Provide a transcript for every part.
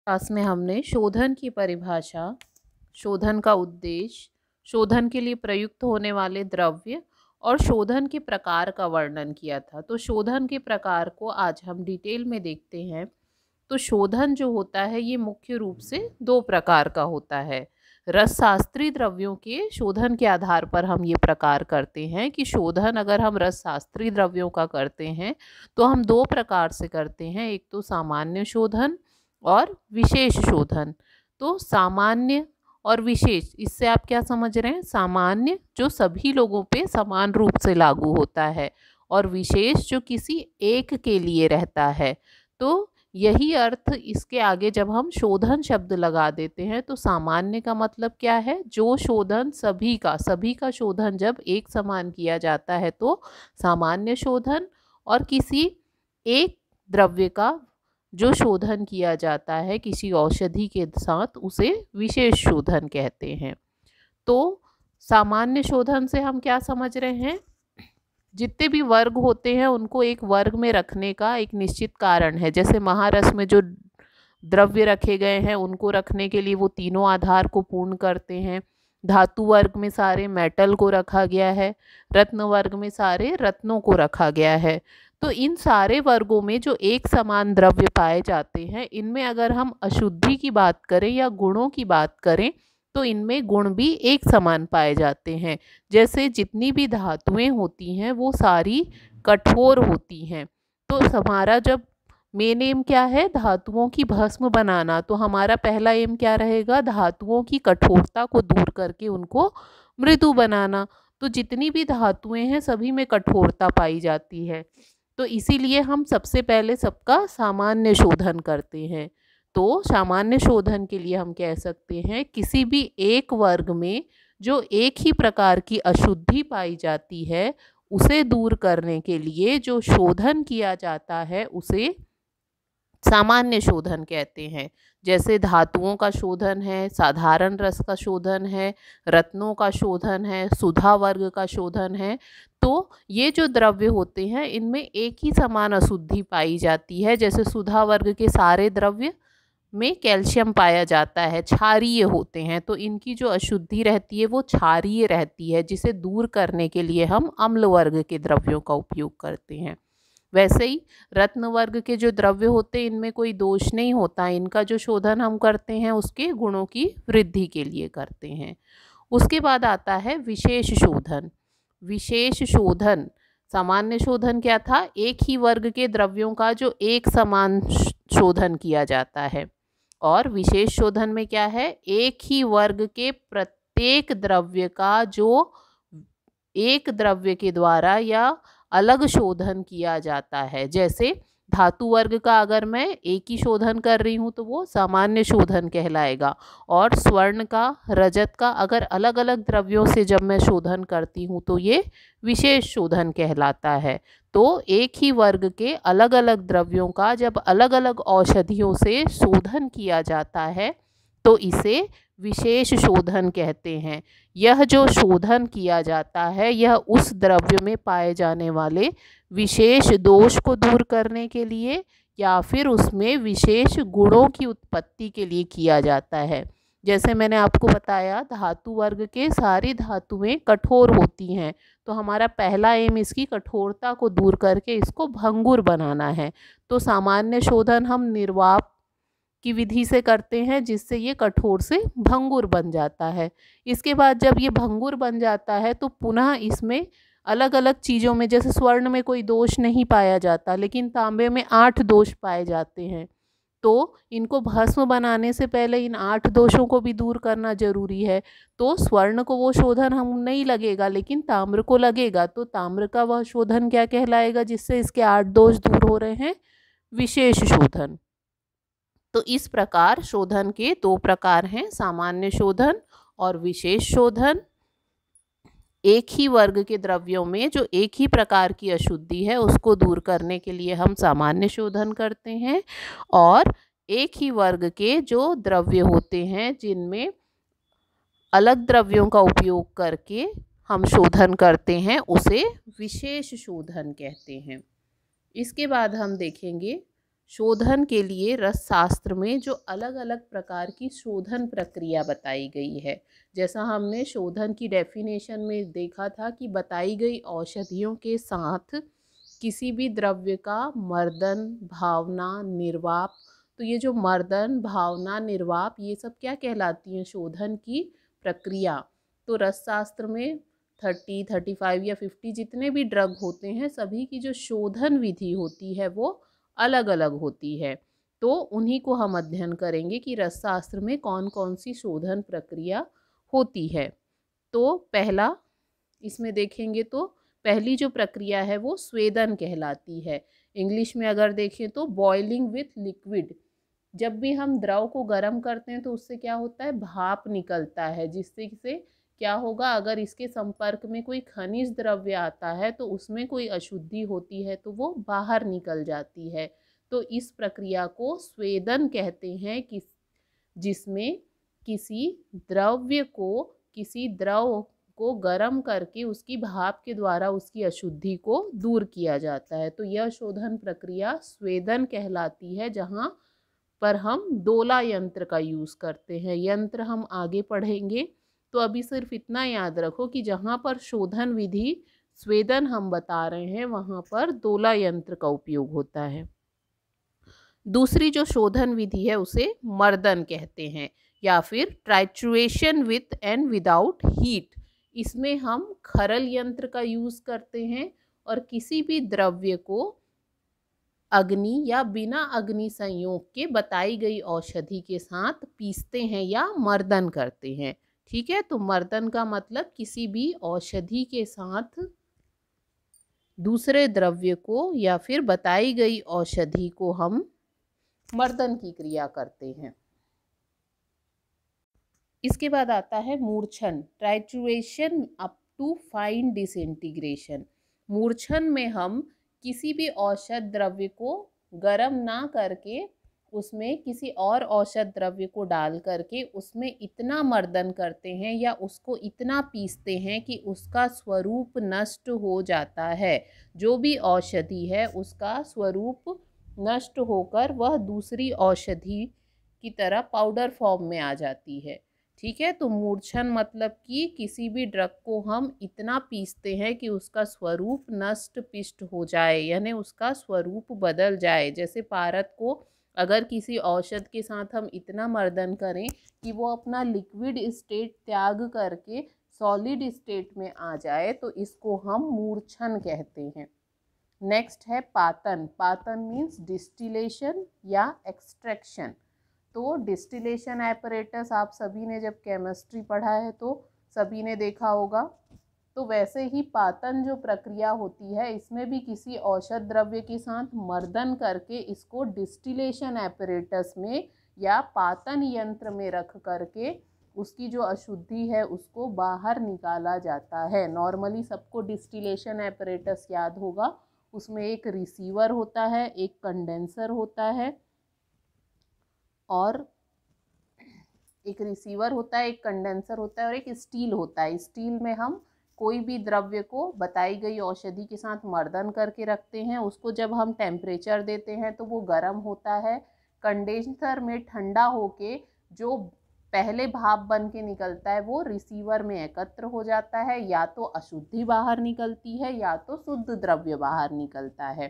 Class में हमने शोधन की परिभाषा, शोधन का उद्देश्य, शोधन के लिए प्रयुक्त होने वाले द्रव्य और शोधन के प्रकार का वर्णन किया था। तो शोधन के प्रकार को आज हम डिटेल में देखते हैं। तो शोधन जो होता है ये मुख्य रूप से दो प्रकार का होता है। रसशास्त्री द्रव्यों के शोधन के आधार पर हम ये प्रकार करते हैं कि शोधन अगर हम रसशास्त्री द्रव्यों का करते हैं तो हम दो प्रकार से करते हैं। एक तो सामान्य शोधन और विशेष शोधन। तो सामान्य और विशेष, इससे आप क्या समझ रहे हैं? सामान्य जो सभी लोगों पे समान रूप से लागू होता है और विशेष जो किसी एक के लिए रहता है। तो यही अर्थ इसके आगे जब हम शोधन शब्द लगा देते हैं तो सामान्य का मतलब क्या है? जो शोधन सभी का शोधन जब एक समान किया जाता है तो सामान्य शोधन, और किसी एक द्रव्य का जो शोधन किया जाता है किसी औषधि के साथ उसे विशेष शोधन कहते हैं। तो सामान्य शोधन से हम क्या समझ रहे हैं? जितने भी वर्ग होते हैं उनको एक वर्ग में रखने का एक निश्चित कारण है। जैसे महारस में जो द्रव्य रखे गए हैं उनको रखने के लिए वो तीनों आधार को पूर्ण करते हैं। धातु वर्ग में सारे मेटल को रखा गया है, रत्न वर्ग में सारे रत्नों को रखा गया है। तो इन सारे वर्गों में जो एक समान द्रव्य पाए जाते हैं, इनमें अगर हम अशुद्धि की बात करें या गुणों की बात करें तो इनमें गुण भी एक समान पाए जाते हैं। जैसे जितनी भी धातुएं होती हैं वो सारी कठोर होती हैं। तो हमारा जब मेन एम क्या है? धातुओं की भस्म बनाना। तो हमारा पहला एम क्या रहेगा? धातुओं की कठोरता को दूर करके उनको मृदु बनाना। तो जितनी भी धातुएं हैं सभी में कठोरता पाई जाती है, तो इसीलिए हम सबसे पहले सबका सामान्य शोधन करते हैं। तो सामान्य शोधन के लिए हम कह सकते हैं किसी भी एक वर्ग में जो एक ही प्रकार की अशुद्धि पाई जाती है उसे दूर करने के लिए जो शोधन किया जाता है उसे सामान्य शोधन कहते हैं। जैसे धातुओं का शोधन है, साधारण रस का शोधन है, रत्नों का शोधन है, सुधा वर्ग का शोधन है। तो ये जो द्रव्य होते हैं इनमें एक ही समान अशुद्धि पाई जाती है। जैसे सुधा वर्ग के सारे द्रव्य में कैल्शियम पाया जाता है, क्षारीय होते हैं, तो इनकी जो अशुद्धि रहती है वो क्षारीय रहती है, जिसे दूर करने के लिए हम अम्ल वर्ग के द्रव्यों का उपयोग करते हैं। वैसे ही रत्न वर्ग के जो द्रव्य होते हैं इनमें कोई दोष नहीं होता, इनका जो शोधन हम करते हैं उसके गुणों की वृद्धि के लिए करते हैं। उसके बाद आता है विशेष शोधन। विशेष शोधन, सामान्य शोधन क्या था? एक ही वर्ग के द्रव्यों का जो एक समान शोधन किया जाता है। और विशेष शोधन में क्या है? एक ही वर्ग के प्रत्येक द्रव्य का जो एक द्रव्य के द्वारा या अलग शोधन किया जाता है। जैसे धातु वर्ग का अगर मैं एक ही शोधन कर रही हूँ तो वो सामान्य शोधन कहलाएगा, और स्वर्ण का, रजत का अगर अलग अलग द्रव्यों से जब मैं शोधन करती हूँ तो ये विशेष शोधन कहलाता है। तो एक ही वर्ग के अलग अलग द्रव्यों का जब अलग अलग औषधियों से शोधन किया जाता है तो इसे विशेष शोधन कहते हैं। यह जो शोधन किया जाता है यह उस द्रव्य में पाए जाने वाले विशेष दोष को दूर करने के लिए या फिर उसमें विशेष गुणों की उत्पत्ति के लिए किया जाता है। जैसे मैंने आपको बताया धातु वर्ग के सारी धातुएं कठोर होती हैं, तो हमारा पहला एम इसकी कठोरता को दूर करके इसको भंगुर बनाना है। तो सामान्य शोधन हम निर्वाप की विधि से करते हैं जिससे ये कठोर से भंगुर बन जाता है। इसके बाद जब ये भंगुर बन जाता है तो पुनः इसमें अलग अलग चीज़ों में, जैसे स्वर्ण में कोई दोष नहीं पाया जाता लेकिन तांबे में 8 दोष पाए जाते हैं, तो इनको भस्म बनाने से पहले इन 8 दोषों को भी दूर करना जरूरी है। तो स्वर्ण को वो शोधन हम नहीं लगेगा लेकिन ताम्र को लगेगा, तो ताम्र का वह शोधन क्या कहलाएगा जिससे इसके 8 दोष दूर हो रहे हैं? विशेष शोधन। तो इस प्रकार शोधन के दो प्रकार हैं, सामान्य शोधन और विशेष शोधन। एक ही वर्ग के द्रव्यों में जो एक ही प्रकार की अशुद्धि है उसको दूर करने के लिए हम सामान्य शोधन करते हैं, और एक ही वर्ग के जो द्रव्य होते हैं जिनमें अलग द्रव्यों का उपयोग करके हम शोधन करते हैं उसे विशेष शोधन कहते हैं। इसके बाद हम देखेंगे शोधन के लिए रसशास्त्र में जो अलग अलग प्रकार की शोधन प्रक्रिया बताई गई है, जैसा हमने शोधन की डेफिनेशन में देखा था कि बताई गई औषधियों के साथ किसी भी द्रव्य का मर्दन, भावना, निर्वाप। तो ये जो मर्दन, भावना, निर्वाप, ये सब क्या कहलाती हैं? शोधन की प्रक्रिया। तो रसशास्त्र में 30, 35 या 50 जितने भी ड्रग होते हैं, सभी की जो शोधन विधि होती है वो अलग अलग होती है। तो उन्हीं को हम अध्ययन करेंगे कि रसशास्त्र में कौन कौन सी शोधन प्रक्रिया होती है। तो पहला इसमें देखेंगे तो पहली जो प्रक्रिया है वो स्वेदन कहलाती है। इंग्लिश में अगर देखें तो बॉइलिंग विथ लिक्विड। जब भी हम द्रव को गर्म करते हैं तो उससे क्या होता है? भाप निकलता है, जिससे से क्या होगा? अगर इसके संपर्क में कोई खनिज द्रव्य आता है तो उसमें कोई अशुद्धि होती है तो वो बाहर निकल जाती है। तो इस प्रक्रिया को स्वेदन कहते हैं, जिसमें किसी द्रव्य को, किसी द्रव को गर्म करके उसकी भाप के द्वारा उसकी अशुद्धि को दूर किया जाता है। तो यह शोधन प्रक्रिया स्वेदन कहलाती है, जहाँ पर हम डोला यंत्र का यूज़ करते हैं। यंत्र हम आगे पढ़ेंगे। तो अभी सिर्फ इतना याद रखो कि जहाँ पर शोधन विधि स्वेदन हम बता रहे हैं, वहाँ पर डोला यंत्र का उपयोग होता है। दूसरी जो शोधन विधि है उसे मर्दन कहते हैं, या फिर ट्राइट्रुएशन विथ एंड विदाउट हीट। इसमें हम खरल यंत्र का यूज़ करते हैं और किसी भी द्रव्य को अग्नि या बिना अग्नि संयोग के बताई गई औषधि के साथ पीसते हैं या मर्दन करते हैं। ठीक है, तो मर्दन का मतलब किसी भी औषधि के साथ दूसरे द्रव्य को या फिर बताई गई औषधि को हम मर्दन की क्रिया करते हैं। इसके बाद आता है मूर्छन, ट्राइट्रुएशन अप टू फाइन डिसइंटीग्रेशन। मूर्छन में हम किसी भी औषध द्रव्य को गर्म ना करके उसमें किसी और औषध द्रव्य को डाल करके उसमें इतना मर्दन करते हैं या उसको इतना पीसते हैं कि उसका स्वरूप नष्ट हो जाता है। जो भी औषधि है उसका स्वरूप नष्ट होकर वह दूसरी औषधि की तरह पाउडर फॉर्म में आ जाती है। ठीक है, तो मूर्छन मतलब कि किसी भी ड्रग को हम इतना पीसते हैं कि उसका स्वरूप नष्ट पिष्ट हो जाए, यानी उसका स्वरूप बदल जाए। जैसे पारद को अगर किसी औषध के साथ हम इतना मर्दन करें कि वो अपना लिक्विड स्टेट त्याग करके सॉलिड स्टेट में आ जाए, तो इसको हम मूर्छन कहते हैं। नेक्स्ट है पातन। पातन मीन्स डिस्टिलेशन या एक्सट्रैक्शन। तो डिस्टिलेशन एपरेटस आप सभी ने जब केमिस्ट्री पढ़ा है तो सभी ने देखा होगा। तो वैसे ही पातन जो प्रक्रिया होती है, इसमें भी किसी औषध द्रव्य के साथ मर्दन करके इसको डिस्टिलेशन एपरेटस में या पातन यंत्र में रख करके उसकी जो अशुद्धि है उसको बाहर निकाला जाता है। नॉर्मली सबको डिस्टिलेशन एपरेटस याद होगा। उसमें एक रिसीवर होता है, एक कंडेंसर होता है, और एक रिसीवर होता है, एक कंडेंसर होता है और एक स्टील होता है। स्टील में हम कोई भी द्रव्य को बताई गई औषधि के साथ मर्दन करके रखते हैं। उसको जब हम टेम्परेचर देते हैं तो वो गर्म होता है। कंडेंसर में ठंडा होके जो पहले भाप बन के निकलता है वो रिसीवर में एकत्र हो जाता है। या तो अशुद्धि बाहर निकलती है या तो शुद्ध द्रव्य बाहर निकलता है।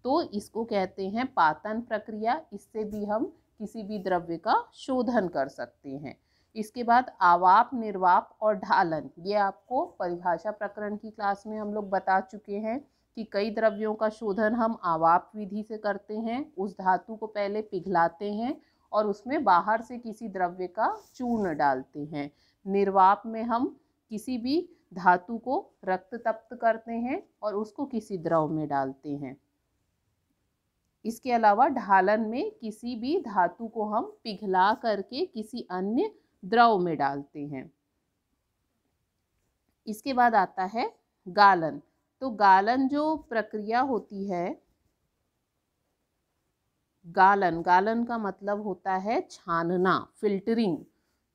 तो इसको कहते हैं पातन प्रक्रिया। इससे भी हम किसी भी द्रव्य का शोधन कर सकते हैं। इसके बाद आवाप, निर्वाप और ढालन, ये आपको परिभाषा प्रकरण की क्लास में हम लोग बता चुके हैं कि कई द्रव्यों का शोधन हम आवाप विधि से करते हैं। उस धातु को पहले पिघलाते हैं और उसमें बाहर से किसी द्रव्य का चूर्ण डालते हैं। निर्वाप में हम किसी भी धातु को रक्त तप्त करते हैं और उसको किसी द्रव में डालते हैं। इसके अलावा ढालन में किसी भी धातु को हम पिघला करके किसी अन्य द्रव में डालते हैं। इसके बाद आता है गालन। तो गालन जो प्रक्रिया होती है, गालन, गालन का मतलब होता है छानना, फिल्टरिंग।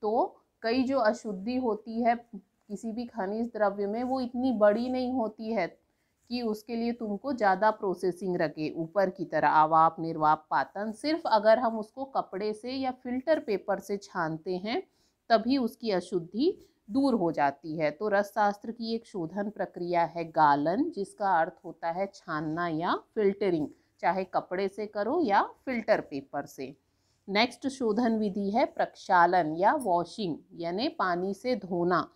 तो कई जो अशुद्धि होती है किसी भी खनिज द्रव्य में वो इतनी बड़ी नहीं होती है कि उसके लिए तुमको ज़्यादा प्रोसेसिंग रखे ऊपर की तरह आवाप निर्वाप पातन। सिर्फ अगर हम उसको कपड़े से या फिल्टर पेपर से छानते हैं तभी उसकी अशुद्धि दूर हो जाती है। तो रसशास्त्र की एक शोधन प्रक्रिया है गालन, जिसका अर्थ होता है छानना या फिल्टरिंग, चाहे कपड़े से करो या फिल्टर पेपर से। नेक्स्ट शोधन विधि है प्रक्षालन या वॉशिंग, यानी पानी से धोना।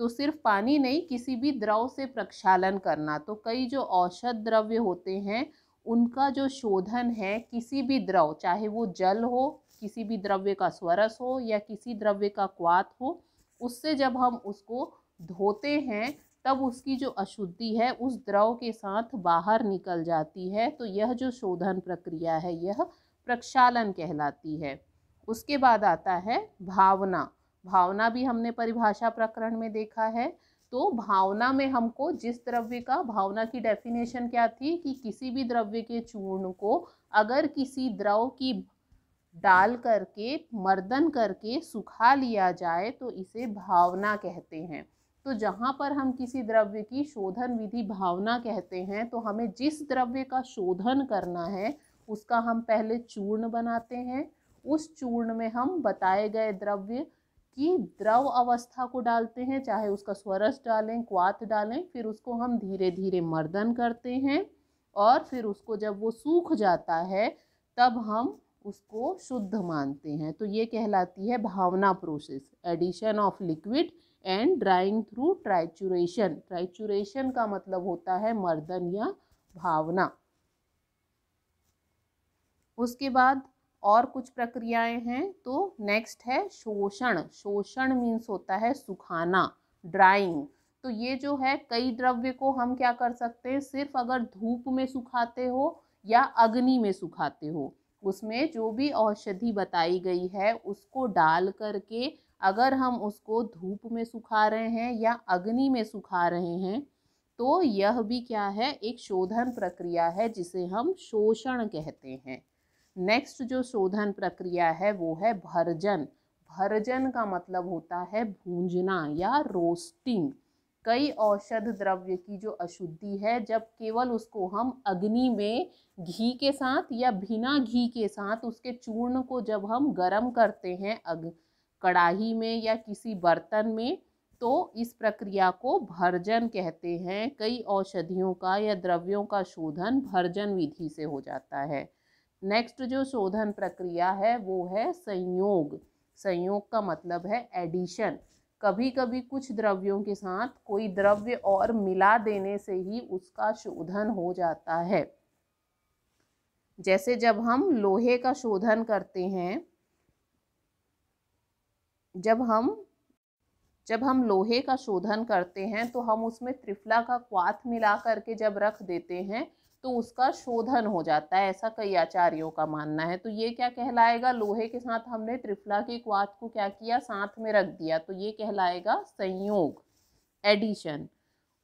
तो सिर्फ पानी नहीं, किसी भी द्रव से प्रक्षालन करना। तो कई जो औषध द्रव्य होते हैं उनका जो शोधन है किसी भी द्रव, चाहे वो जल हो, किसी भी द्रव्य का स्वरस हो या किसी द्रव्य का क्वाथ हो, उससे जब हम उसको धोते हैं तब उसकी जो अशुद्धि है उस द्रव के साथ बाहर निकल जाती है। तो यह जो शोधन प्रक्रिया है यह प्रक्षालन कहलाती है। उसके बाद आता है भावना। भावना भी हमने परिभाषा प्रकरण में देखा है। तो भावना में हमको जिस द्रव्य का, भावना की डेफिनेशन क्या थी कि किसी भी द्रव्य के चूर्ण को अगर किसी द्रव की डाल करके मर्दन करके सुखा लिया जाए तो इसे भावना कहते हैं। तो जहाँ पर हम किसी द्रव्य की शोधन विधि भावना कहते हैं तो हमें जिस द्रव्य का शोधन करना है उसका हम पहले चूर्ण बनाते हैं। उस चूर्ण में हम बताए गए द्रव्य की द्रव अवस्था को डालते हैं, चाहे उसका स्वरस डालें, क्वाथ डालें, फिर उसको हम धीरे धीरे मर्दन करते हैं और फिर उसको जब वो सूख जाता है तब हम उसको शुद्ध मानते हैं। तो ये कहलाती है भावना process, addition of liquid and drying through trituration. Trituration का मतलब होता है मर्दन या भावना। उसके बाद और कुछ प्रक्रियाएं हैं। तो नेक्स्ट है शोषण। शोषण मीन्स होता है सुखाना, ड्राइंग। तो ये जो है कई द्रव्य को हम क्या कर सकते हैं, सिर्फ अगर धूप में सुखाते हो या अग्नि में सुखाते हो, उसमें जो भी औषधि बताई गई है उसको डाल करके अगर हम उसको धूप में सुखा रहे हैं या अग्नि में सुखा रहे हैं तो यह भी क्या है, एक शोधन प्रक्रिया है जिसे हम शोषण कहते हैं। नेक्स्ट जो शोधन प्रक्रिया है वो है भर्जन। भर्जन का मतलब होता है भूंजना या रोस्टिंग। कई औषध द्रव्य की जो अशुद्धि है, जब केवल उसको हम अग्नि में घी के साथ या बिना घी के साथ उसके चूर्ण को जब हम गर्म करते हैं कढ़ाई में या किसी बर्तन में, तो इस प्रक्रिया को भर्जन कहते हैं। कई औषधियों का या द्रव्यों का शोधन भर्जन विधि से हो जाता है। नेक्स्ट जो शोधन प्रक्रिया है वो है संयोग। संयोग का मतलब है एडिशन। कभी कभी कुछ द्रव्यों के साथ कोई द्रव्य और मिला देने से ही उसका शोधन हो जाता है। जैसे जब हम लोहे का शोधन करते हैं, जब हम लोहे का शोधन करते हैं तो हम उसमें त्रिफला का क्वाथ मिला करके जब रख देते हैं तो उसका शोधन हो जाता है, ऐसा कई आचार्यों का मानना है। तो ये क्या कहलाएगा, लोहे के साथ हमने त्रिफला के क्वाथ को क्या किया, साथ में रख दिया, तो ये कहलाएगा संयोग, एडिशन।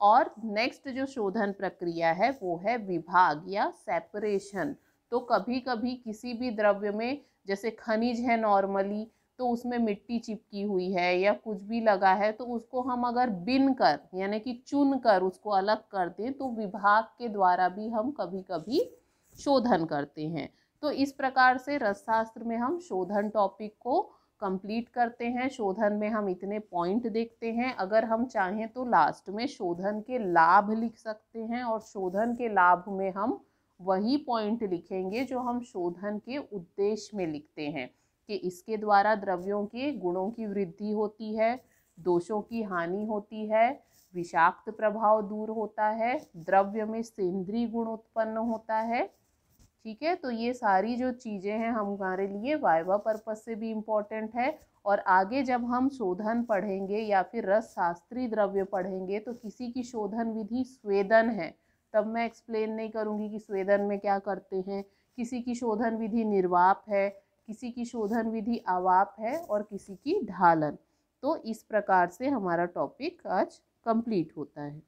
और नेक्स्ट जो शोधन प्रक्रिया है वो है विभाग या सेपरेशन। तो कभी कभी किसी भी द्रव्य में, जैसे खनिज है नॉर्मली, तो उसमें मिट्टी चिपकी हुई है या कुछ भी लगा है, तो उसको हम अगर बिन कर यानी कि चुन कर उसको अलग कर दें तो विभाग के द्वारा भी हम कभी कभी शोधन करते हैं। तो इस प्रकार से रसशास्त्र में हम शोधन टॉपिक को कंप्लीट करते हैं। शोधन में हम इतने पॉइंट देखते हैं। अगर हम चाहें तो लास्ट में शोधन के लाभ लिख सकते हैं और शोधन के लाभ में हम वही पॉइंट लिखेंगे जो हम शोधन के उद्देश्य में लिखते हैं कि इसके द्वारा द्रव्यों के गुणों की वृद्धि होती है, दोषों की हानि होती है, विषाक्त प्रभाव दूर होता है, द्रव्य में सेंद्रीय गुण उत्पन्न होता है। ठीक है, तो ये सारी जो चीज़ें हैं हमारे लिए वाइवा पर्पस से भी इम्पोर्टेंट है। और आगे जब हम शोधन पढ़ेंगे या फिर रस शास्त्री द्रव्य पढ़ेंगे तो किसी की शोधन विधि स्वेदन है, तब मैं एक्सप्लेन नहीं करूँगी कि स्वेदन में क्या करते हैं। किसी की शोधन विधि निर्वाप है, किसी की शोधन विधि आवाप है और किसी की ढालन। तो इस प्रकार से हमारा टॉपिक आज कंप्लीट होता है।